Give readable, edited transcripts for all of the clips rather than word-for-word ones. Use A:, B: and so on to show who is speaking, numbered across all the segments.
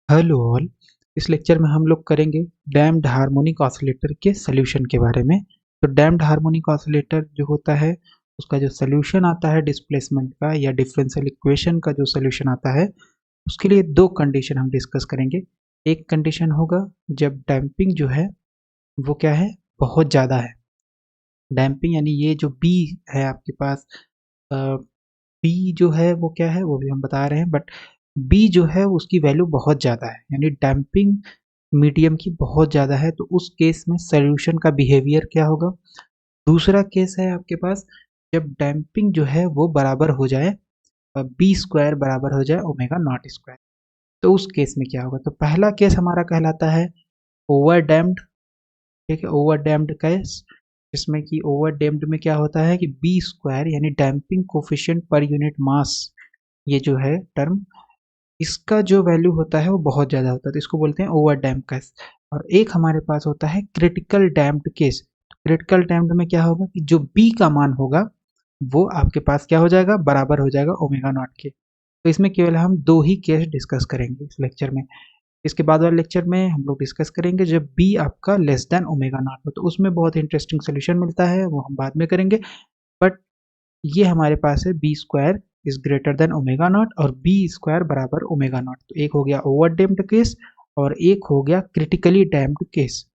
A: Hello all. इस lecture में हम लोग करेंगे डैम्प्ड हार्मोनिक ऑसिलेटर के सॉल्यूशन के बारे में। तो डैम्प्ड हार्मोनिक ऑसिलेटर जो होता है उसका जो सॉल्यूशन आता है डिस्प्लेसमेंट का या डिफरेंशियल इक्वेशन का जो सॉल्यूशन आता है उसके लिए दो कंडीशन हम डिस्कस करेंगे। एक कंडीशन होगा जब डैम्पिंग जो है वो क्या है, बहुत ज़्यादा है। डैम्पिंग यानी ये जो बी है आपके पास, बी जो है वो क्या है वो भी हम बता रहे हैं, बट बी जो है उसकी वैल्यू बहुत ज़्यादा है, यानी डैम्पिंग मीडियम की बहुत ज़्यादा है। तो उस केस में सॉल्यूशन का बिहेवियर क्या होगा। दूसरा केस है आपके पास जब डैम्पिंग जो है वो बराबर हो जाए, बी स्क्वायर बराबर हो जाए ओमेगा नॉट स्क्वायर। तो उस केस में क्या होगा। तो पहला केस हमारा कहलाता है ओवर डैम्प्ड। ठीक है, ओवर डैम्प्ड केस, जिसमें कि ओवर डैम्प्ड में क्या होता है कि बी स्क्वायर यानी damping coefficient per unit mass, ये जो है टर्म, इसका जो वैल्यू होता है वो बहुत ज़्यादा होता है, तो इसको बोलते हैं ओवर डैम्प केस। और एक हमारे पास होता है critical damped case. Critical damped में क्या होगा कि जो बी का मान होगा वो आपके पास क्या हो जाएगा, बराबर हो जाएगा ओमेगा नॉट के। तो इसमें केवल हम दो ही केस डिस्कस करेंगे इस लेक्चर में। इसके बाद वाले लेक्चर में हम लोग डिस्कस करेंगे जब बी आपका लेस देन ओमेगा नॉट हो, तो उसमें बहुत इंटरेस्टिंग सोल्यूशन मिलता है, वो हम बाद में करेंगे। बट ये हमारे पास है b square is greater than omega naught और बी स्क्वायर बराबर ओमेगा नॉट। तो एक हो गया ओवर डैम्प्ड केस और एक हो गया क्रिटिकली डैम्प्ड केस।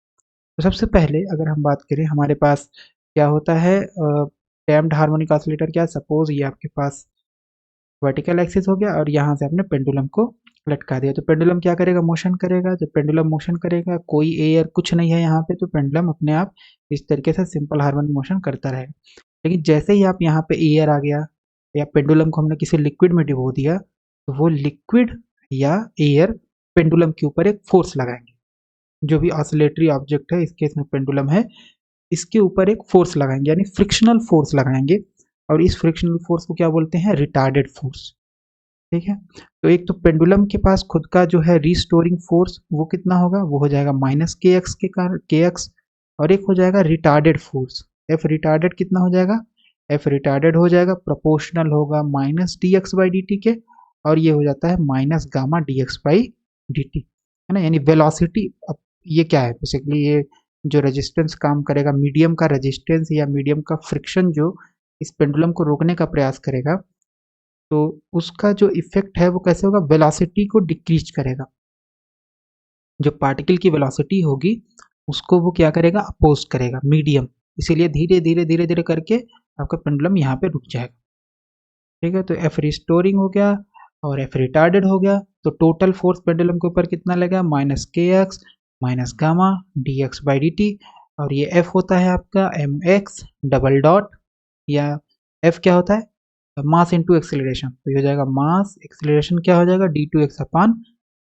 A: तो सबसे पहले अगर हम बात करें हमारे पास क्या होता है डैम्प्ड हार्मोनिक ऑसिलेटर, क्या सपोज ये आपके पास वर्टिकल एक्सिस हो गया और यहाँ से आपने पेंडुलम को लटका दिया। तो पेंडुलम क्या करेगा, मोशन करेगा। जब पेंडुलम मोशन करेगा, कोई एयर कुछ नहीं है यहाँ पे, तो पेंडुलम अपने आप इस तरीके से सिंपल हार्मोनिक मोशन करता रहेगा। लेकिन जैसे ही आप यहाँ पे एयर आ गया या पेंडुलम को हमने किसी लिक्विड में डिबो दिया, तो वो लिक्विड या एयर पेंडुलम के ऊपर एक फोर्स लगाएंगे। जो भी ऑसिलेटरी ऑब्जेक्ट है, इस केस में पेंडुलम है, इसके ऊपर एक फोर्स लगाएंगे यानी फ्रिक्शनल फोर्स लगाएंगे। और इस फ्रिक्शनल फोर्स को क्या बोलते हैं, रिटार्डेड फोर्स। ठीक है, तो एक तो पेंडुलम के पास खुद का जो है रिस्टोरिंग फोर्स वो कितना होगा, वो हो जाएगा माइनस के एक्स के कारण के एक्स। और एक हो जाएगा रिटार्डेड फोर्स, एफ रिटार्डेड कितना हो जाएगा, एफ रिटार्डेड हो जाएगा प्रोपोर्शनल होगा minus D x by d T के। और ये हो जाता है minus gamma d x by d T, है ना। यानी वेलोसिटी, अब ये क्या है बेसिकली, ये जो रेजिस्टेंस काम करेगा, मीडियम का रेजिस्टेंस या मीडियम का फ्रिक्शन जो इस पेंडुलम को रोकने का प्रयास करेगा, तो उसका जो इफेक्ट है वो कैसे होगा, वेलोसिटी को डिक्रीज करेगा। जो पार्टिकल की वेलोसिटी होगी उसको वो क्या करेगा, अपोज करेगा मीडियम। इसीलिए धीरे धीरे धीरे धीरे करके आपका पेंडुलम यहाँ पे रुक जाएगा। ठीक है, तो एफ रिस्टोरिंग हो गया और एफ रिटार्डेड हो गया। तो टोटल फोर्स पेंडुलम के ऊपर कितना लगा, minus k x minus gamma d x by d T. और ये एफ होता है आपका एम एक्स डबल डॉट, या एफ क्या होता है, मास इंटू एक्सेलरेशन। तो ये हो जाएगा मास एक्सेलरेशन क्या हो जाएगा, d two x upon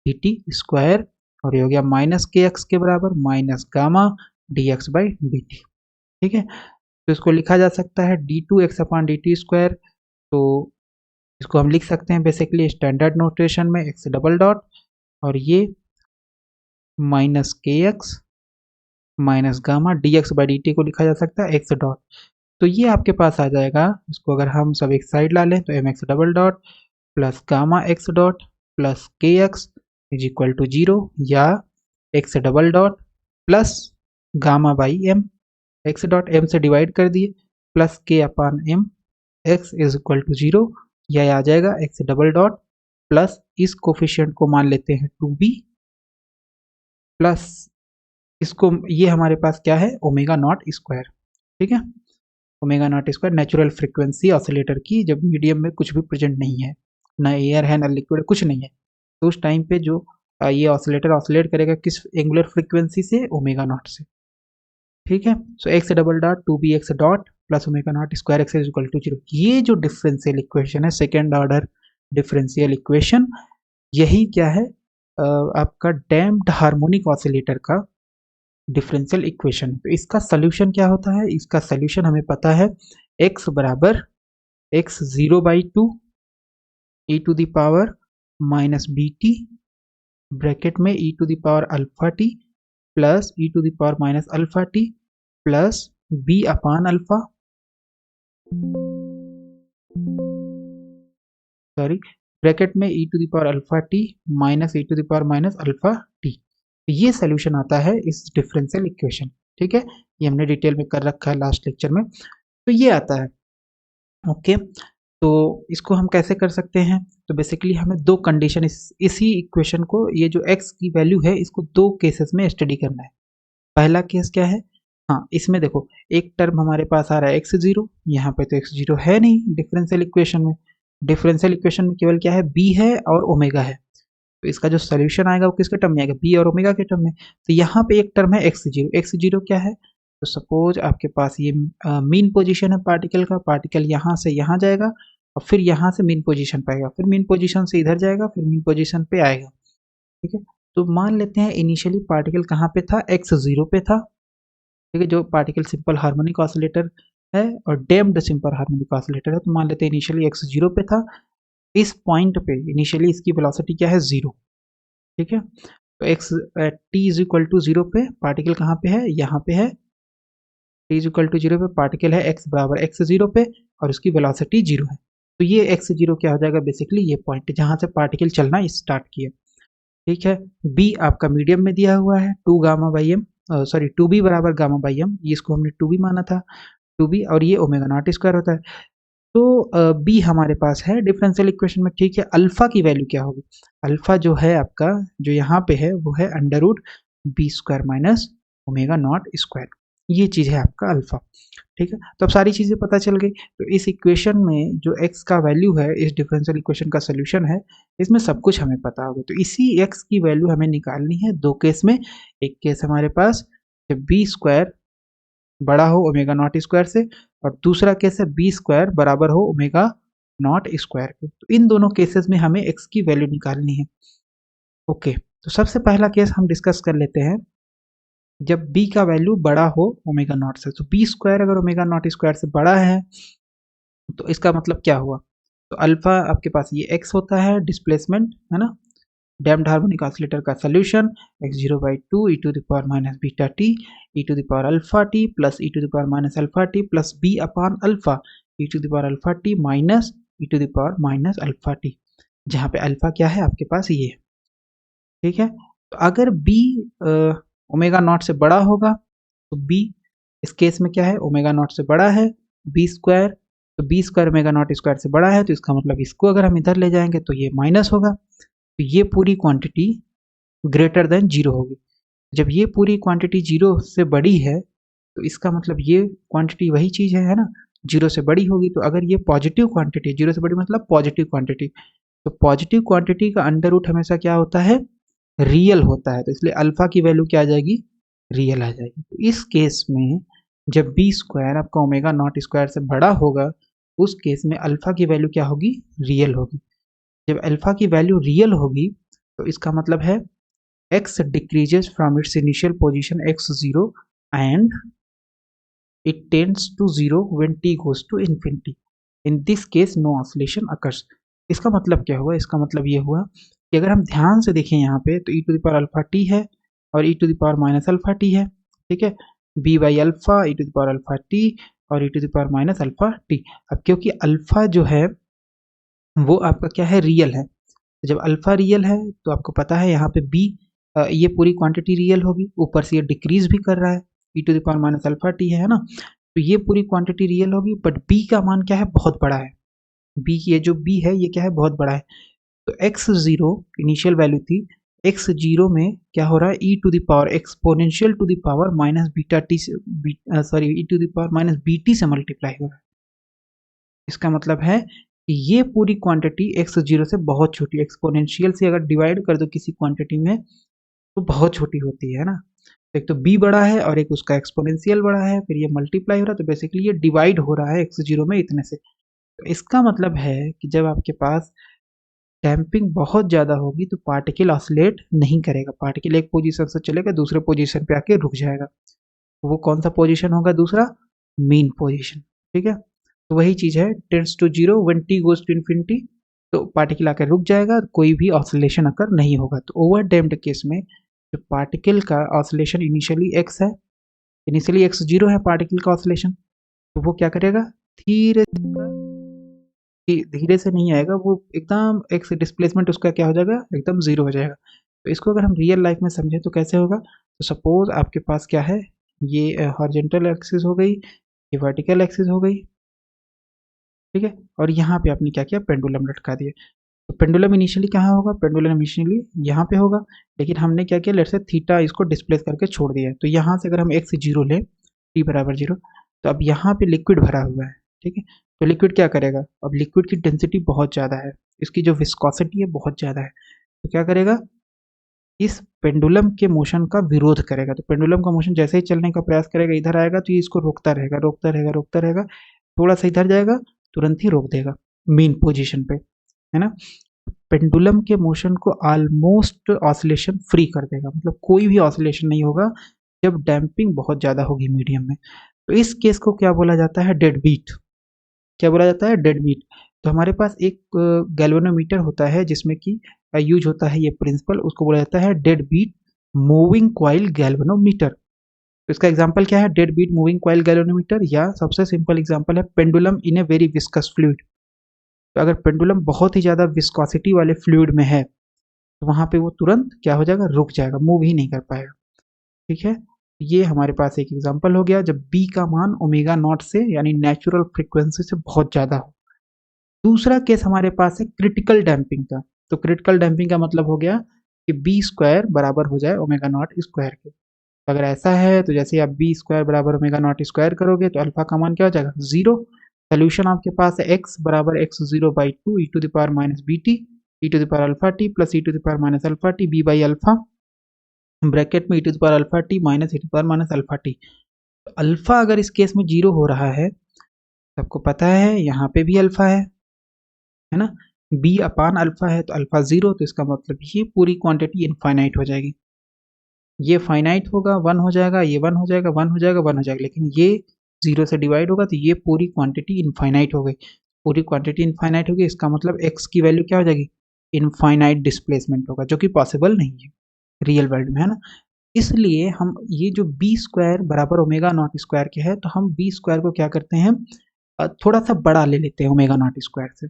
A: d t square. और ये हो गया माइनस के एक्स के बराबर minus gamma d x by d t. ठीक है, तो इसको लिखा जा सकता है d two x upon d t square. तो इसको हम लिख सकते हैं बेसिकली स्टैंडर्ड नोटेशन में एक्स डबल डॉट और ये minus k x minus gamma d x by d t को लिखा जा सकता है एक्स डॉट। तो ये आपके पास आ जाएगा, इसको अगर हम सब एक साइड ला लें तो M X double dot plus gamma X dot plus K X is equal to zero, या X double dot plus gamma by M, X dot M से डिवाइड कर दिए plus K upon M, X is equal to zero. यह आ जाएगा X double dot plus इस coefficient को मान लेते हैं टू बी प्लस इसको, ये हमारे पास क्या है, ओमेगा नॉट स्क्वायर। ठीक है, omega naught square natural frequency oscillator की, जब मीडियम में कुछ भी प्रेजेंट नहीं है, ना एयर है ना लिक्विड, कुछ नहीं है, तो उस टाइम पे जो ये ऑसिलेटर ऑसिलेट करेगा किस एंगुलर फ्रीक्वेंसी से, ओमेगा नॉट से। ठीक है, so X double dot two B X dot plus omega naught square X is equal to zero. ये जो डिफरेंशियल इक्वेशन है, सेकेंड ऑर्डर डिफरेंशियल इक्वेशन, यही क्या है, आपका डैम्प्ड हार्मोनिक ऑसिलेटर का डिफरेंशियल इक्वेशन। तो इसका सोल्यूशन क्या होता है, इसका सोल्यूशन हमें पता है, x बराबर X zero by two E to the power minus B T bracket में E to the power alpha T plus E to the power minus alpha T plus B upon alpha, sorry, bracket में e to the power alpha T minus e to the power minus alpha T. ये solution आता है इस differential equation. ठीक है, ये हमने detail में कर रखा है लास्ट लेक्चर में, तो ये आता है। ओके, तो इसको हम कैसे कर सकते हैं? तो बेसिकली हमें दो कंडीशन इसी इक्वेशन को, ये जो x की वैल्यू है इसको दो केसेस में स्टडी करना है। पहला केस क्या है? हाँ, इसमें देखो एक टर्म हमारे पास आ रहा है x0, यहाँ पे तो x0 है नहीं डिफरेंशियल इक्वेशन में। डिफरेंशियल इक्वेशन में केवल क्या है? b है और ओमेगा है। तो इसका जो सोल्यूशन आएगा वो किसके टर्म में आएगा? b और ओमेगा के टर्म में। तो यहाँ पे एक टर्म है x0। x0 क्या है? तो सपोज आपके पास ये मीन पोजीशन है पार्टिकल का, पार्टिकल यहाँ से यहाँ जाएगा और फिर यहाँ से मीन पोजीशन पे आएगा, फिर मीन पोजीशन से इधर जाएगा, फिर मीन पोजीशन पे आएगा। ठीक है, तो मान लेते हैं इनिशियली पार्टिकल कहाँ पे था? x0 पे था। ठीक है, जो पार्टिकल सिंपल हार्मोनिक ऑसिलेटर है और डैम्प्ड सिंपल हार्मोनिक ऑसिलेटर है, तो मान लेते हैं इनिशियली x0 पे था। इस पॉइंट पे इनिशियली इसकी वेलोसिटी क्या है? 0। ठीक है, तो x t is equal to 0 पे पार्टिकल कहाँ पे है? यहाँ पे है। t इज इक्वल टू 0 पे पार्टिकल है x बराबर x0 पे और उसकी वेलोसिटी 0 है। तो ये x0 क्या हो जाएगा? बेसिकली ये पॉइंट जहाँ से पार्टिकल चलना स्टार्ट किया। ठीक है, b आपका मीडियम में दिया हुआ है 2 gamma by M, sorry 2b बराबर गामा बाई एम, इसको हमने 2b माना था, 2b, और ये ओमेगा नॉट स्क्वायर होता है। तो b हमारे पास है डिफरेंशियल इक्वेशन में। ठीक है, अल्फा की वैल्यू क्या होगी? अल्फा जो है आपका, जो यहाँ पे है वो है under root b square minus omega naught square. ये चीज़ है आपका अल्फा। ठीक है, तो अब सारी चीज़ें पता चल गई। तो इस इक्वेशन में जो x का वैल्यू है, इस डिफरेंशियल इक्वेशन का सोल्यूशन है, इसमें सब कुछ हमें पता होगा। तो इसी x की वैल्यू हमें निकालनी है दो केस में। एक केस हमारे पास जब बी स्क्वायर बड़ा हो ओमेगा नॉट स्क्वायर से, और दूसरा केस है बी स्क्वायर बराबर हो ओमेगा नॉट स्क्वायर के। तो इन दोनों केसेस में हमें x की वैल्यू निकालनी है। ओके, तो सबसे पहला केस हम डिस्कस कर लेते हैं जब b का वैल्यू बड़ा हो ओमेगा नॉट से। तो बी स्क्वायर अगर ओमेगा नॉट स्क्वायर से बड़ा है तो इसका मतलब क्या हुआ? तो अल्फा आपके पास ये x होता है, डिस्प्लेसमेंट है ना, डैम्प्ड हार्मोनिक ऑसिलेटर का solution x0/2 e to the power minus beta t e to the power alpha T plus e to the power minus alpha T plus b upon alpha e to the power alpha T minus e to the power minus alpha t, जहाँ पे alpha क्या है आपके पास? ये। ठीक है, तो अगर b ओमेगा नॉट से बड़ा होगा तो b इस केस में क्या है? ओमेगा नॉट से बड़ा है बी स्क्वायर, तो b square omega naught square से बड़ा है, तो इसका मतलब इसको अगर हम इधर ले जाएंगे तो ये माइनस होगा। तो ये पूरी क्वांटिटी ग्रेटर देन 0 होगी। जब ये पूरी क्वांटिटी 0 से बड़ी है तो इसका मतलब ये क्वांटिटी वही चीज़ है ना, 0 से बड़ी होगी। तो अगर ये पॉजिटिव क्वांटिटी, 0 से बड़ी मतलब पॉजिटिव क्वांटिटी, तो पॉजिटिव क्वांटिटी का अंडर रूट हमेशा क्या होता है? रियल होता है। तो इसलिए अल्फा की वैल्यू क्या आ जाएगी? रियल आ जाएगी। तो इस केस में जब बी स्क्वायर आपका ओमेगा नॉट स्क्वायर से बड़ा होगा, उस केस में अल्फा की वैल्यू क्या होगी? रियल होगी। जब अल्फा की वैल्यू रियल होगी तो इसका मतलब है x decreases from its initial position x0 and it tends to 0 when t goes to infinity. In this case no oscillation occurs. इसका मतलब क्या हुआ? इसका मतलब ये हुआ कि अगर हम ध्यान से देखें यहाँ पे तो e to the power alpha t है और e to the power minus alpha t है। ठीक है, b by alpha e to the power alpha t और e to the power minus alpha t. अब क्योंकि अल्फा जो है वो आपका क्या है? रियल है। जब अल्फा रियल है तो आपको पता है यहाँ पे b ये पूरी क्वांटिटी रियल होगी, ऊपर से ये डिक्रीज भी कर रहा है, e to the power minus alpha t है ना, तो ये पूरी क्वांटिटी रियल होगी। बट b का मान क्या है? बहुत बड़ा है। b, ये जो b है ये क्या है? बहुत बड़ा है। तो x0 इनिशियल वैल्यू थी, x0 में क्या हो रहा है? e to the power exponential to the power minus beta T से, sorry e to the power minus bt से मल्टीप्लाई हो रहा है। इसका मतलब है कि ये पूरी क्वांटिटी x0 से बहुत छोटी, एक्सपोनेंशियल से अगर डिवाइड कर दो किसी क्वांटिटी में तो बहुत छोटी होती है ना। एक तो b बड़ा है और एक उसका एक्सपोनेंशियल बड़ा है, फिर ये मल्टीप्लाई हो रहा है, तो बेसिकली ये डिवाइड हो रहा है x0 में इतने से। तो इसका मतलब है कि जब आपके पास डैम्पिंग बहुत ज़्यादा होगी तो पार्टिकल ऑसिलेट नहीं करेगा, पार्टिकल एक पोजीशन से चलेगा दूसरे पोजीशन पे आके रुक जाएगा। तो वो कौन सा पोजीशन होगा? दूसरा मीन पोजीशन। ठीक है, तो वही चीज़ है, tends to 0 when t goes to infinity, तो पार्टिकल आकर रुक जाएगा, कोई भी ऑसिलेशन अकर नहीं होगा। तो ओवर डैम्प्ड केस में जो पार्टिकल का ऑसिलेशन इनिशियली x है, इनिशियली x0 है पार्टिकल का ऑसिलेशन, तो वो क्या करेगा? धीरे धीरे कि धीरे से नहीं आएगा, वो एकदम एक्स डिस्प्लेसमेंट उसका क्या हो जाएगा, एकदम ज़ीरो हो जाएगा। तो इसको अगर हम रियल लाइफ में समझें तो कैसे होगा, तो सपोज़ आपके पास क्या है, ये हॉरिजॉन्टल एक्सिस हो गई, ये वर्टिकल एक्सिस हो गई, ठीक है, और यहाँ पे आपने क्या किया, पेंडुलम लटका दिया। तो पेंडुलम इनिशियली कहाँ होगा, पेंडुलम इनिशियली यहाँ पे होगा, लेकिन हमने क्या किया, लेट्स से थीटा इसको डिस्प्लेस करके छोड़ दिया है। तो यहाँ से अगर हम एक्स जीरो लें, टी बराबर जीरो, तो अब यहाँ पे लिक्विड भरा हुआ है, ठीक है। तो लिक्विड क्या करेगा, अब लिक्विड की डेंसिटी बहुत ज़्यादा है, इसकी जो विस्कोसिटी है बहुत ज़्यादा है, तो क्या करेगा, इस पेंडुलम के मोशन का विरोध करेगा। तो पेंडुलम का मोशन जैसे ही चलने का प्रयास करेगा, इधर आएगा तो ये इसको रोकता रहेगा, रोकता रहेगा, रोकता रहेगा, थोड़ा सा इधर जाएगा, तुरंत ही रोक देगा मेन पोजीशन पे, है ना। पेंडुलम के मोशन को ऑलमोस्ट ऑसिलेशन फ्री कर देगा, मतलब कोई भी ऑसिलेशन नहीं होगा जब डैम्पिंग बहुत ज़्यादा होगी मीडियम में। तो इस केस को क्या बोला जाता है, डेड बीट। क्या बोला जाता है, डेड बीट। तो हमारे पास एक गैल्वेनोमीटर होता है जिसमें कि यूज होता है ये प्रिंसिपल, उसको बोला जाता है dead beat moving coil galvanometer. तो इसका एग्जांपल क्या है, dead beat moving coil galvanometer, या सबसे सिंपल एग्जांपल है pendulum in a very viscous fluid. तो अगर पेंडुलम बहुत ही ज़्यादा विस्कोसिटी वाले फ्लूइड में है तो वहाँ पे वो तुरंत क्या हो जाएगा, रुक जाएगा, मूव ही नहीं कर पाएगा, ठीक है। ये हमारे पास एक एग्जांपल हो गया जब बी का मान ओमेगा नॉट से यानी नेचुरल फ्रीक्वेंसी से बहुत ज़्यादा हो। दूसरा केस हमारे पास है क्रिटिकल डैम्पिंग का। तो क्रिटिकल डैम्पिंग का मतलब हो गया कि बी स्क्वायर बराबर हो जाए ओमेगा नॉट स्क्वायर के। अगर ऐसा है तो जैसे आप बी स्क्वायर बराबर ओमेगा नॉट स्क्वायर करोगे तो अल्फा का मान क्या हो जाएगा, जीरो। सोल्यूशन आपके पास है एक्स बराबर X zero by two E to the power minus B T E to the power alpha T plus E to the power minus alpha T B by alpha, bracket में E to the power alpha T minus E to the power minus alpha T. तो alpha अगर इस case में zero हो रहा है, सबको पता है यहाँ पे भी अल्फा है ना, बी अपान अल्फा है तो अल्फा जीरो, तो इसका मतलब ये पूरी क्वांटिटी इनफाइनाइट हो जाएगी, ये फाइनाइट होगा, वन हो जाएगा, ये वन हो जाएगा, वन हो जाएगा, वन हो जाएगा, लेकिन ये जीरो से डिवाइड होगा तो ये पूरी क्वांटिटी इनफाइनाइट हो गई। पूरी क्वांटिटी इनफाइनाइट होगी, इसका मतलब एक्स की वैल्यू क्या हो जाएगी, इनफाइनाइट डिस्प्लेसमेंट होगा, जो कि पॉसिबल नहीं है रियल वर्ल्ड में, है ना। इसलिए हम ये जो बी स्क्वायर बराबर ओमेगा नॉट स्क्वायर के है, तो हम बी स्क्वायर को क्या करते हैं, थोड़ा सा बड़ा ले लेते हैं ओमेगा नॉट स्क्वायर से,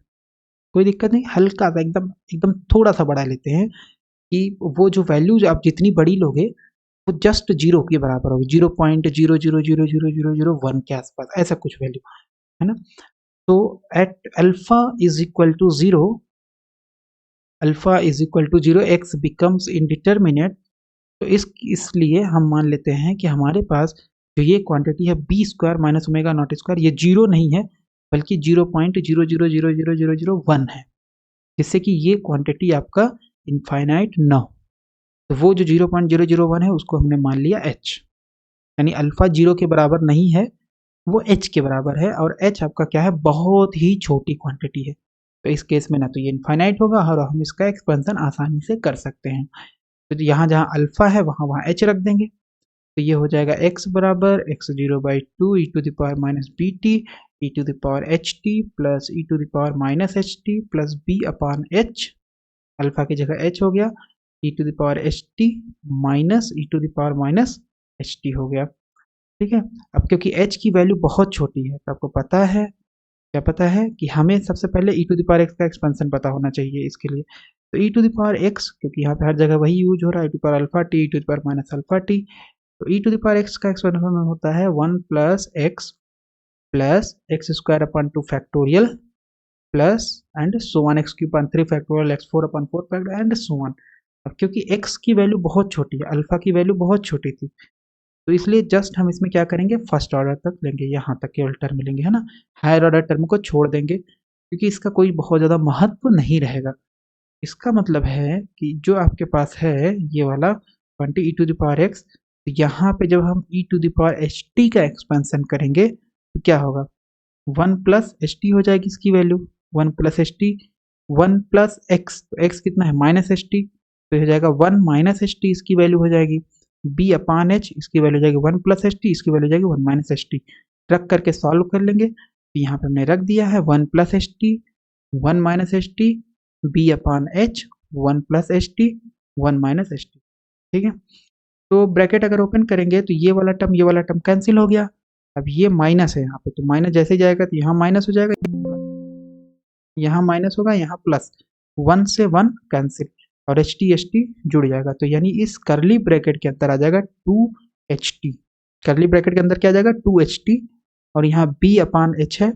A: कोई दिक्कत नहीं, हल्का सा एकदम एकदम थोड़ा सा बड़ा लेते हैं, कि वो जो वैल्यूज आप जितनी बड़ी लोगे वो जस्ट जीरो के बराबर होगी, 0.0000001 के आसपास, ऐसा कुछ वैल्यू, है ना। तो at alpha is equal to zero, alpha is equal to zero, x becomes indeterminate. तो इसलिए हम मान लेते हैं कि हमारे पास जो ये क्वांटिटी है b square minus omega naught square, ये जीरो नहीं है बल्कि 0.0000001 है, जिससे कि ये क्वांटिटी आपका इनफाइनाइट ना हो। तो वो जो 0.001 है उसको हमने मान लिया एच, यानी अल्फा जीरो के बराबर नहीं है, वो एच के बराबर है, और एच आपका क्या है, बहुत ही छोटी क्वांटिटी है। तो इस केस में ना तो ये इनफाइनाइट होगा और हम इसका एक्सपेंशन आसानी से कर सकते हैं। तो यहाँ जहाँ अल्फा है वहाँ वहाँ एच रख देंगे, तो ये हो जाएगा एक्स बराबर X zero by two E to the power minus B T E to the power H T plus E to the power minus H T plus B upon H, alpha की जगह H हो गया, E to the power H T minus E to the power minus H T हो गया, ठीक है। अब क्योंकि h की वैल्यू बहुत छोटी है तो आपको पता है, क्या पता है कि हमें सबसे पहले e to the power x का एक्सपेंशन पता होना चाहिए इसके लिए। तो e to the power x, क्योंकि यहाँ पे हर जगह वही यूज हो रहा है, e to the power alpha t E to the power minus alpha T, तो e to the power x का एक्सपेंशन होता है one plus x square upon two factorial plus and so on x cube upon three factorial x four upon four factorial and so on. अब क्योंकि x की value बहुत छोटी है, alpha की वैल्यू बहुत छोटी थी, तो इसलिए जस्ट हम इसमें क्या करेंगे, फर्स्ट ऑर्डर तक लेंगे, यहाँ तक केवल टर्म लेंगे, है ना, हायर ऑर्डर टर्म को छोड़ देंगे क्योंकि इसका कोई बहुत ज़्यादा महत्व नहीं रहेगा। इसका मतलब है कि जो आपके पास है ये वाला 20 E to the power X, तो यहाँ पे जब हम E to the power H T का एक्सपेंशन करेंगे तो क्या होगा, वन प्लस एच टी हो जाएगी इसकी value, one plus H T, one plus x, तो एक्स कितना है माइनस एच टी, तो हो जाएगा वन माइनस एच टी इसकी वैल्यू हो जाएगी, बी अपान एच इसकी वैल्यू जाएगी वन प्लस एच टी, इसकी वैल्यू जाएगी वन माइनस एच टी, रख करके सॉल्व कर लेंगे, तो यहाँ पे हमने रख दिया है one plus H T, one minus H T, B upon H, one plus H T, one minus H T, ठीक है। तो ब्रैकेट अगर ओपन करेंगे तो ये वाला टर्म कैंसिल हो गया, अब ये माइनस है यहाँ पे, तो माइनस जैसे ही जाएगा तो यहाँ माइनस हो जाएगा, यहाँ माइनस होगा, यहाँ प्लस, 1 से 1 कैंसिल और HT जुड़ जाएगा। तो यानी इस करली ब्रैकेट के अंदर आ जाएगा 2HT, करली ब्रैकेट के अंदर क्या आ जाएगा 2HT, और यहाँ B अपान H है,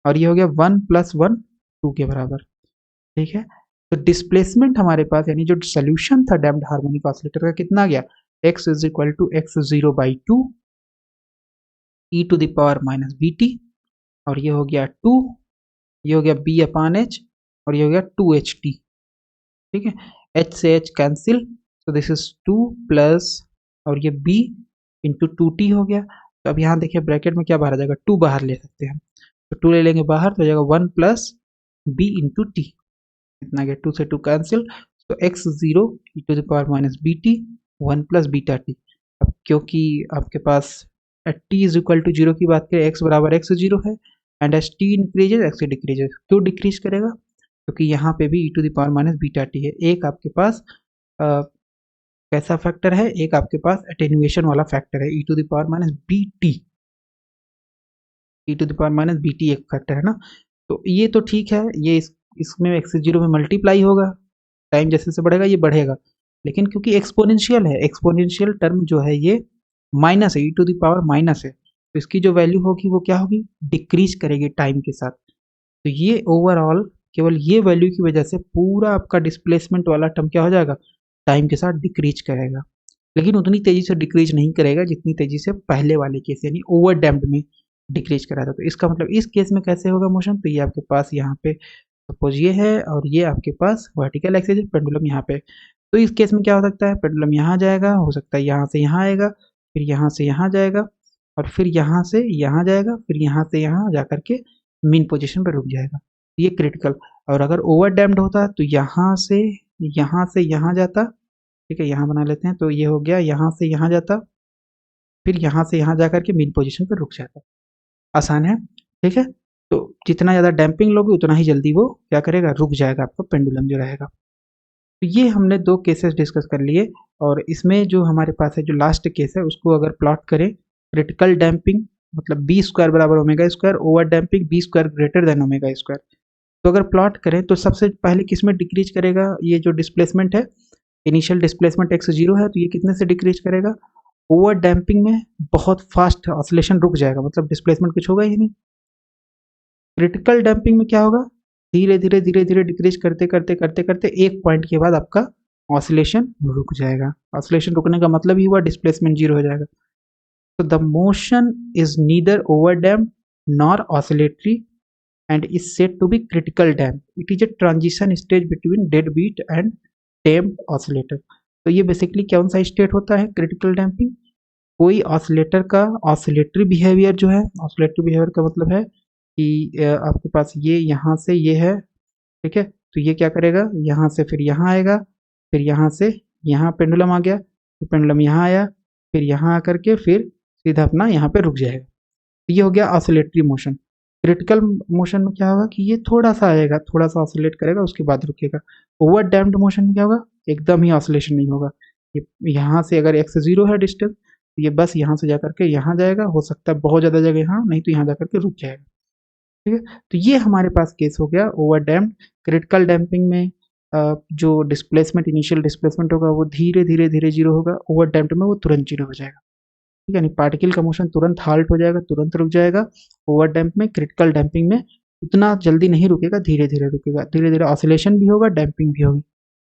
A: और ये हो गया 1 + 1 2 के बराबर। ठीक है, तो डिस्प्लेसमेंट हमारे पास यानी जो सोल्यूशन था डैम्प्ड हार्मोनिक ऑसिलेटर का कितना गया, x = x0/2 e⁻⁻bt, और ये हो गया 2, ये हो गया B अपान H, और ये हो गया 2HT। ठीक है, H से H कैंसिल, तो दिस इज 2 प्लस, और ये B इंटू 2T हो गया। तो अब यहाँ देखिए ब्रैकेट में क्या बाहर आ जाएगा, 2 बाहर ले सकते हैं, तो 2 ले लेंगे बाहर, तो हो जाएगा 1 प्लस B इंटू T, इतना गया, 2 से 2 कैंसिल, तो x0 e⁻⁻bt 1 plus beta T. अब क्योंकि आपके पास t इज इक्वल टू 0 की बात करें, x बराबर x0 है, and as t increases x decreases, क्यों डिक्रीज करेगा, क्योंकि यहाँ पे भी e⁻⁻βt है। एक आपके पास कैसा फैक्टर है, एक आपके पास एटेन्यूएशन वाला फैक्टर है e⁻⁻bt, e⁻⁻bt एक फैक्टर है ना। तो ये तो ठीक है, ये इसमें x0 में मल्टीप्लाई होगा, टाइम जैसे जैसे बढ़ेगा ये बढ़ेगा, लेकिन क्योंकि एक्सपोनेंशियल है, एक्सपोनेंशियल टर्म जो है ये माइनस है, e⁻⁻ है, तो इसकी जो वैल्यू होगी वो क्या होगी, डिक्रीज करेगी टाइम के साथ। तो ये ओवरऑल केवल ये वैल्यू की वजह से पूरा आपका डिस्प्लेसमेंट वाला टर्म क्या हो जाएगा, टाइम के साथ डिक्रीज करेगा, लेकिन उतनी तेजी से डिक्रीज नहीं करेगा जितनी तेजी से पहले वाले केस यानी ओवर डैम्प्ड में डिक्रीज करा था। तो इसका मतलब इस केस में कैसे होगा मोशन, तो ये आपके पास यहाँ पे सपोज ये है, और ये आपके पास वर्टिकल एक्सिस है, पेंडुलम यहाँ पे, तो इस केस में क्या हो सकता है, पेंडुलम यहाँ जाएगा, हो सकता है यहाँ से यहाँ आएगा, फिर यहाँ से यहाँ जाएगा, और फिर यहाँ से यहाँ जाएगा, फिर यहाँ से यहाँ जा करके मीन पोजीशन पर रुक जाएगा, ये क्रिटिकल। और अगर ओवर डैम्प्ड होता तो यहाँ से यहाँ जाता, ठीक है, यहाँ बना लेते हैं, तो ये हो गया यहाँ से यहाँ जाता, फिर यहाँ से यहाँ जा करके मीन पोजीशन पर रुक जाता, आसान है। ठीक है, तो जितना ज़्यादा डैम्पिंग लोगे उतना ही जल्दी वो क्या करेगा, रुक जाएगा आपका पेंडुलम जो रहेगा। तो ये हमने 2 केसेस डिस्कस कर लिए, और इसमें जो हमारे पास है जो लास्ट केस है उसको अगर प्लॉट करें, क्रिटिकल डैम्पिंग मतलब b² बराबर ω², over damping b² greater than ω²। तो अगर प्लॉट करें तो सबसे पहले किस में डिक्रीज करेगा, ये जो डिस्प्लेसमेंट है, इनिशियल डिस्प्लेसमेंट x0 है, तो ये कितने से डिक्रीज करेगा, ओवर डैम्पिंग में बहुत फास्ट ऑसिलेशन रुक जाएगा, मतलब डिस्प्लेसमेंट कुछ होगा ही नहीं। क्रिटिकल डैम्पिंग में क्या होगा, धीरे धीरे डिक्रीज करते करते करते करते एक पॉइंट के बाद आपका ऑसिलेशन रुक जाएगा। ऑसिलेशन रुकने का मतलब ही हुआ डिस्प्लेसमेंट 0 हो जाएगा। तो the motion is neither over damped nor oscillatory and is said to be critical damped. It is a transition stage between deadbeat and damped oscillator. तो ये बेसिकली कौन सा स्टेट होता है, क्रिटिकल डैम्पिंग, कोई ऑसिलेटर का ऑसिलेटरी बिहेवियर जो है, ऑसिलेटरी बिहेवियर का मतलब है कि आपके पास ये यहाँ से ये है, ठीक है, तो ये क्या करेगा, यहाँ से फिर यहाँ आएगा, फिर यहाँ से यहाँ पेंडुलम आ गया, तो पेंडुलम यहाँ आया, फिर यहाँ आकर के फिर सीधा अपना यहाँ पे रुक जाएगा। तो ये हो गया ऑसिलेटरी मोशन। क्रिटिकल मोशन में क्या होगा कि ये थोड़ा सा आएगा, थोड़ा सा ऑसिलेट करेगा, उसके बाद रुकेगा। ओवर डैम्प्ड मोशन में क्या होगा, एकदम ही ऑसिलेशन नहीं होगा, ये यहाँ से अगर x0 है डिस्टेंस, तो ये बस यहाँ से जाकर के यहाँ जाएगा, हो सकता है बहुत ज़्यादा जगह यहाँ, नहीं तो यहाँ जाकर के रुक जाएगा। ठीक है, तो ये हमारे पास केस हो गया ओवर डैम्प्ड। क्रिटिकल डैम्पिंग में जो डिस्प्लेसमेंट, इनिशियल डिस्प्लेसमेंट होगा वो धीरे धीरे 0 होगा, ओवर डैम्प्ड में वो तुरंत 0 हो जाएगा। ठीक है, यानी पार्टिकल का मोशन तुरंत हाल्ट हो जाएगा, तुरंत रुक जाएगा। ओवर डैम्प में, क्रिटिकल डैम्पिंग में उतना जल्दी नहीं रुकेगा, धीरे धीरे रुकेगा, धीरे धीरे ऑसिलेशन भी होगा, डैम्पिंग भी होगी।